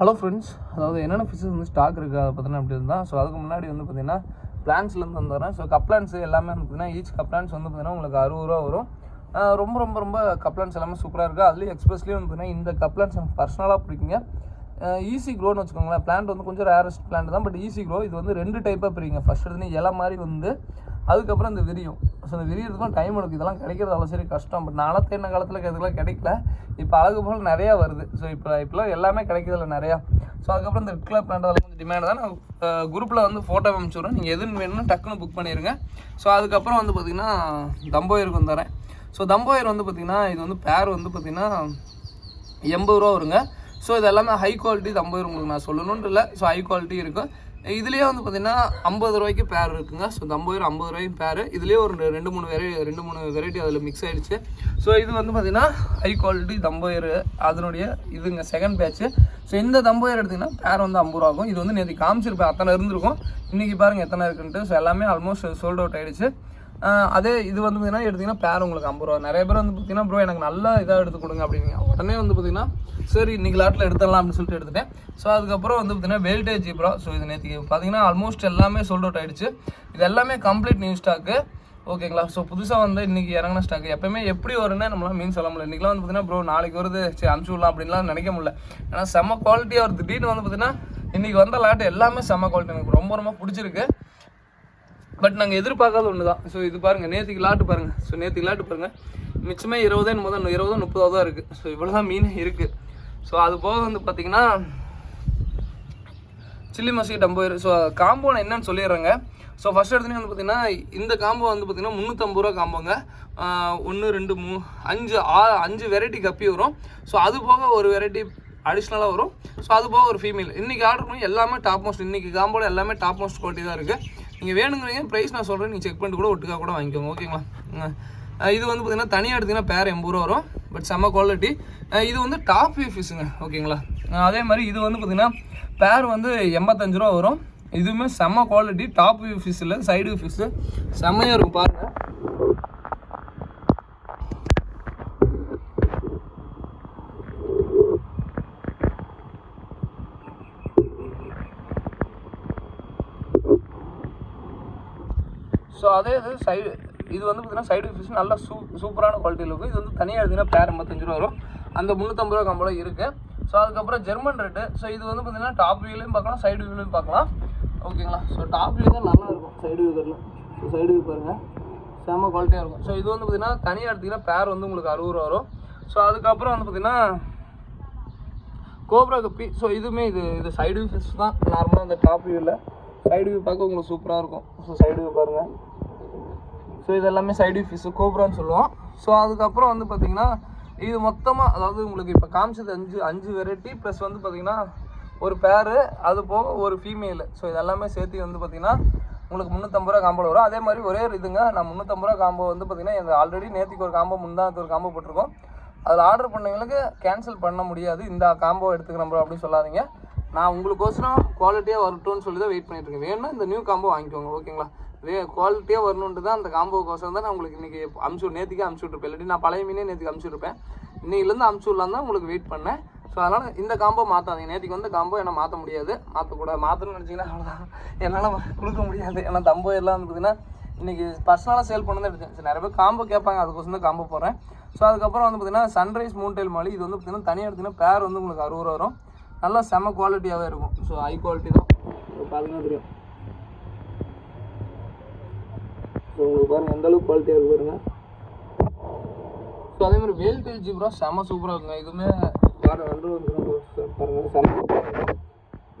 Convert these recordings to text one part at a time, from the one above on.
Hello friends, அதாவது என்னென்ன fishes வந்து ஸ்டாக் இருக்குது அதை பார்த்தீங்கன்னா அப்படி இருந்தால். ஸோ அதுக்கு முன்னாடி வந்து பார்த்தீங்கன்னா பிளான்ஸ்லேருந்து வந்துடுறேன். ஸோ கப்ளான்ஸ் எல்லாமே வந்து பார்த்தீங்கன்னா ஈச் கப்ளான்ஸ் வந்து பார்த்தீங்கன்னா உங்களுக்கு 60 ரூபா வரும். ரொம்ப ரொம்ப ரொம்ப கப்ளான்ஸ் எல்லாமே சூப்பராக இருக்குது. அதுலேயும் எக்ஸ்பெஷலி வந்து பார்த்தீங்கன்னா இந்த கப்ளான்ஸ் எனக்கு பர்சனலாக பிடிக்குங்க. ஈஸி க்ரோன்னு வச்சுக்கோங்களேன். பிளான்ட் வந்து கொஞ்சம் ரேரஸ்ட் பிளான்ட் தான், பட் ஈஸி க்ரோ. இது வந்து 2 டைப்பாக பிரிங்க. ஃபஸ்ட் எடுத்து இலை மாதிரி வந்து அதுக்கப்புறம் இந்த விரியும். ஸோ இந்த விரியறதுக்கும் டைம் எடுக்கும். இதெல்லாம் கிடைக்கிறது அவ்வளோ சரி கஷ்டம். பட் நானும் தேடின காலத்தில் இதுக்கெல்லாம் கிடைக்கல. இப்போ அழகு போல் நிறையா வருது. ஸோ இப்போலாம் எல்லாமே கிடைக்கிறதில்ல நிறையா. ஸோ அதுக்கப்புறம் இந்த ரெட் கலர் பிளான்ட் அதெல்லாம் கொஞ்சம் டிமாண்ட் தான். நான் குரூப்பில் வந்து ஃபோட்டோ அனுப்பிச்சுடுறேன். நீங்கள் எதுன்னு வேணும்னா டக்குன்னு புக் பண்ணிடுங்க. ஸோ அதுக்கப்புறம் வந்து பார்த்திங்கன்னா தம்போயருக்கு வந்துடுறேன். ஸோ தம்போயர் வந்து பார்த்திங்கன்னா இது வந்து பேர் வந்து பார்த்திங்கன்னா 80 ரூபா வருங்க. ஸோ இது எல்லாமே ஹை குவாலிட்டி தம்போயர் உங்களுக்கு நான் சொல்லணுன்ட்டு இல்லை. ஸோ ஹை குவாலிட்டி இருக்கும். இதுலேயே வந்து பார்த்திங்கன்னா 50 ரூபாய்க்கு பேர் இருக்குங்க. ஸோ தம்போயர் 50 ரூபாய்க்கு பேர். இதுலேயே ஒரு 2-3 வெரைட்டி அதில் மிக்ஸ் ஆகிடுச்சு. ஸோ இது வந்து பார்த்திங்கன்னா ஹை குவாலிட்டி தம்போயர் அதனுடைய இதுங்க செகண்ட் பேட்ச்சு. ஸோ இந்த தம்போயர் எடுத்திங்கன்னா பேர் வந்து 50 ரூபா ஆகும். இது வந்து நேற்று காமிச்சிருப்பேன் அத்தனை இருந்திருக்கும். இன்றைக்கி பாருங்கள் எத்தனை இருக்குன்ட்டு. ஸோ எல்லாமே ஆல்மோஸ்ட் சோல்ட் அவுட் ஆகிடுச்சு. அதே இது வந்து பார்த்திங்கன்னா எடுத்திங்கன்னா பேர் உங்களுக்கு 50 ரூபா. நிறைய பேர் வந்து பார்த்திங்கன்னா ப்ரோ எனக்கு நல்லா இதாக எடுத்து கொடுங்க அப்படிங்க. உடனே வந்து பார்த்திங்கன்னா சரி இன்றைக்கி லாட்டில் எடுத்துடலாம் அப்படின்னு சொல்லிட்டு எடுத்துட்டேன். ஸோ அதுக்கப்புறம் வந்து பார்த்திங்கன்னா வெல்டேஜ் ப்ரோ. ஸோ இது நேற்று பார்த்திங்கன்னா ஆல்மோஸ்ட் எல்லாமே சோல்ட் அவுட் ஆகிடுச்சு. இது எல்லாமே கம்ப்ளீட் நியூ ஸ்டாக்கு. ஓகேங்களா. ஸோ புதுசாக வந்து இன்றைக்கி இறங்கின ஸ்டாக்கு. எப்போயுமே எப்படி வரும்னு நம்மளால் மீன் சொல்ல முடியல. இன்றைக்கெலாம் வந்து பார்த்திங்கன்னா ப்ரோ நாளைக்கு வருது சரி அனுப்பிச்சி விடலாம் அப்படின்லாம் நினைக்க முடியல. ஏன்னா செம்ம குவாலிட்டியாக ஒரு திடீர்னு வந்து பார்த்திங்கன்னா இன்றைக்கி வந்த லாட்டு எல்லாமே செம்ம குவாலிட்டி. எனக்கு ரொம்ப ரொம்ப பிடிச்சிருக்கு. பட் நாங்கள் எதிர்பார்க்காத ஒன்று தான். ஸோ இது பாருங்கள் நேற்றுக்கு லாட்டு பாருங்கள். ஸோ நேற்றுக்கு லாட்டு பாருங்கள் மிச்சமே 20-30 தான் இருக்குது. ஸோ இவ்வளோ தான் மீன் இருக்குது. ஸோ அது போக வந்து பார்த்திங்கன்னா சில்லி மஸ்கி டம்போயர். ஸோ காம்போ நான் என்னன்னு சொல்லிடுறேங்க. ஸோ ஃபஸ்ட் எடுத்துனே வந்து பார்த்திங்கன்னா இந்த காம்போ வந்து பார்த்திங்கன்னா 350 ரூபா காம்போங்க. 1 2 3 5 வெரைட்டி கப்பி வரும். ஸோ அது போக ஒரு வெரைட்டி அடிஷ்னலாக வரும். ஸோ அது போக ஒரு ஃபீமேல். இன்றைக்கி ஆர்டர் பண்ணி எல்லாமே டாப் மோஸ்ட். இன்றைக்கி காம்போட எல்லாமே டாப் மோஸ்ட் குவாலிட்டி தான் இருக்குது. நீங்கள் வேணுங்கிறீங்க ப்ரைஸ் நான் சொல்கிறேன். நீங்கள் செக் பண்ணிட்டு கூட ஒட்டுக்காக கூட வாங்கிக்கோங்க. ஓகேங்களா. இது வந்து பார்த்திங்கன்னா தனியாக எடுத்திங்கன்னா பேர் 80 ரூபா வரும். பட் செம்ம குவாலிட்டி. இது வந்து டாப் வியூ ஃபிஷ்ஷுங்க. ஓகேங்களா. அதே மாதிரி இது வந்து பார்த்திங்கன்னா பேர் வந்து 85 ரூபா வரும். இதுவுமே செம்ம குவாலிட்டி. டாப் வியூ ஃபிஷ் இல்லை, சைடு வியூ ஃபிஷ்ஷு செம்மையாக இருக்கும் பாருங்கள். ஸோ அதே இது வந்து பார்த்திங்கன்னா சைடு ஃபிஷ் நல்லா சூப்பரான குவாலிட்டியில் இருக்கும். இது வந்து தனியாக எடுத்திங்கன்னா பேர் 85 ரூபா வரும். அந்த 350 ரூபா கம்போல இருக்குது. ஸோ அதுக்கப்புறம் ஜெர்மன் ரெட்டு. ஸோ இது வந்து பார்த்திங்கன்னா டாப் வியூலையும் பார்க்கலாம், சைடு வியூலையும் பார்க்கலாம். ஓகேங்களா. ஸோ டாப் வியூ தான் நல்லாயிருக்கும். சைடு வியூ தரல. ஸோ சைடு வியூ பாருங்கள் செம்ம குவாலிட்டியாக இருக்கும். ஸோ இது வந்து பார்த்திங்கன்னா தனியாக எடுத்திங்கன்னா பேர் வந்து உங்களுக்கு 60 ரூபா வரும். ஸோ அதுக்கப்புறம் வந்து பார்த்திங்கன்னா கோப்ரா கப்பி. ஸோ இதுவுமே இது சைடு வியூ ஃபிஷ் தான். நார்மலாக இந்த டாப் வியூவில் சைடு வியூ பார்க்க உங்களுக்கு சூப்பராக இருக்கும். ஸோ சைடு வியூ பாருங்கள். ஸோ இது எல்லாமே சைடு வியூ ஃபிஷ்ஷு கோப்ரான்னு சொல்லுவோம். ஸோ அதுக்கப்புறம் வந்து பார்த்திங்கன்னா இது மொத்தமாக அதாவது உங்களுக்கு இப்போ காமிச்சது 5 வெரைட்டி ப்ளஸ் வந்து பார்த்திங்கன்னா ஒரு பேரு அது போக ஒரு ஃபீமேலு. ஸோ இது எல்லாமே சேர்த்து வந்து பார்த்திங்கன்னா உங்களுக்கு 350 ரூபா காம்போ வரும். அதே மாதிரி ஒரே இதுங்க நான் 350 ரூபா காம்போ வந்து பார்த்திங்கன்னா எங்கள் ஆல்ரெடி நேற்றுக்கு ஒரு காம்போ முந்தானத்து ஒரு காம்போ போட்டிருக்கோம். அதில் ஆர்டர் பண்ணவங்களுக்கு கேன்சல் பண்ண முடியாது. இந்த காம்போ எடுத்துக்கிறோம் ப்ரோ அப்படின்னு சொல்லாதீங்க. நான் உங்களுக்கோசரம் குவாலிட்டியாக வரட்டும்னு சொல்லி தான் வெயிட் பண்ணிட்டுருக்கேன். வேணும்னா இந்த நியூ காம்போ வாங்கிக்கோங்க. ஓகேங்களா. குவாலிட்டியாக வரணுன்ட்டு தான் அந்த காம்போக்கோசரம் தான் நான் உங்களுக்கு இன்றைக்கி நேற்றுக்கே அனுப்பிச்சி விட்ருப்பேன். இல்லாட்டி நான் பழைய மீனே நேற்றுக்கு அனுப்பிச்சி விட்ருப்பேன். இன்றைக்கிலேருந்து அனுப்பிச்சி விடலாம் தான் உங்களுக்கு வெயிட் பண்ணேன். ஸோ அதனால் இந்த காம்போ மாற்றாதீங்க. நேற்றுக்கு வந்து காம்போ என்ன மாற்ற முடியாது. மாற்றணும்னு நினச்சிங்கன்னா அவ்வளோதான். என்னால் கொடுக்க முடியாது. ஏன்னா தம்போ எல்லாம் வந்து பார்த்திங்கன்னா இன்றைக்கி பர்சனலாக சேல் பண்ணதான் எடுத்தேன். சரி நிறைய பேர் காம்போ கேட்பாங்க, அதுக்கோசரம் தான் காம்போ போடுறேன். ஸோ அதுக்கப்புறம் வந்து பார்த்திங்கன்னா சன்ரைஸ் மூன்டெயில் மாலி. இது வந்து பார்த்திங்கன்னா தனியாக எடுத்திங்கன்னா பேர் வந்து உங்களுக்கு 60 ரூபா வரும். நல்லா செம்ம குவாலிட்டியாகவே இருக்கும். ஸோ ஹை குவாலிட்டி தான். பார்த்தீங்கன்னா தெரியும். ஸோ உங்களுக்கு பாருங்கள் எந்தளவுக்கு குவாலிட்டியாக இருக்கு பாருங்கள். ஸோ அதேமாதிரி வேல்டேஜ் ப்ரோ செம்ம சூப்பராக இருக்குங்க. இதுவுமே பாருங்கள் செம்ம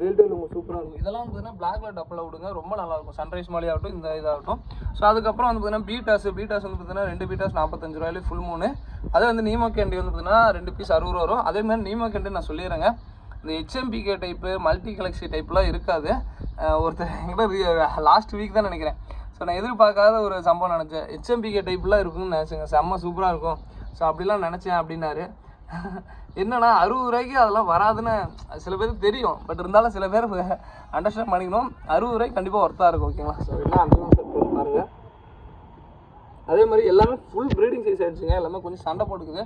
வேல்டேஜ் உங்களுக்கு சூப்பராக இருக்கும். இதெல்லாம் வந்து பார்த்தீங்கன்னா பிளாக்ல டப்பில் விடுங்க, ரொம்ப நல்லாயிருக்கும். சன்ரைஸ் மாலி ஆகட்டும், இந்த இதாகட்டும். ஸோ அதுக்கப்புறம் வந்து பார்த்தீங்கன்னா பீட்டாஸ் வந்து பார்த்தீங்கன்னா 2 பீட்டாஸ் 45 ரூபாயிலே ஃபுல் மூணு. அதே வந்து நீமோ கேண்டி வந்து பார்த்தீங்கன்னா 2 பீஸ் 60 ரூபா வரும். அதேமாதிரி நீமோ கேண்டி நான் சொல்லிடுறேங்க. இந்த HMPK டைப்பு மல்டி கலெக்ஸி டைப்லாம் இருக்காது. ஒருத்தர் என்கிட்ட லாஸ்ட் வீக் தான் நினைக்கிறேன். ஸோ நான் எதிர்பார்க்காத ஒரு சம்பவம் நினச்சேன். HMPK டைப்லாம் இருக்குன்னு நினச்சேங்க. செம்ம சூப்பராக இருக்கும். ஸோ அப்படிலாம் நினச்சேன் அப்படின்னாரு. என்னன்னா 60 ரூபாய்க்கு அதெல்லாம் வராதுன்னு சில பேருக்கு தெரியும். பட் இருந்தாலும் சில பேர் அண்டர்ஸ்டாண்ட் பண்ணிக்கணும். 60 ரூபாய்க்கு கண்டிப்பாக ஒர்த்தாக இருக்கும். ஓகேங்களா. ஸோ என்ன அண்டர்ஸ்டாண்ட் பாருங்கள். அதே மாதிரி எல்லாமே ஃபுல் ப்ரீடிங் சைஸ் ஆகிடுச்சுங்க. எல்லாமே கொஞ்சம் சண்டை போட்டுக்குது.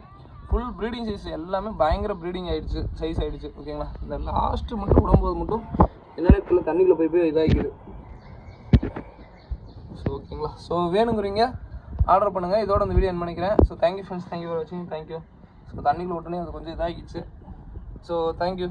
ஃபுல் ப்ரீடிங் சைஸ் எல்லாமே பயங்கர ப்ரீடிங் ஆகிடுச்சு, சைஸ் ஆகிடுச்சு. ஓகேங்களா, இந்த லாஸ்ட்டு மட்டும் விடும்போது மட்டும் என்னென்ன இப்போ தண்ணிக்குள்ளே போய் இதாகிக்குது. ஸோ ஓகேங்களா, ஸோ வேணுங்கிறீங்க ஆர்டர் பண்ணுங்கள். இதோட அந்த வீடியோ பண்ணிக்கிறேன். So thank you friends, thank you for வாட்சிங், தேங்க்யூ. ஸோ தண்ணிக்குள்ளே விட்டோன்னே அது கொஞ்சம் இதாகிடுச்சு. So thank you.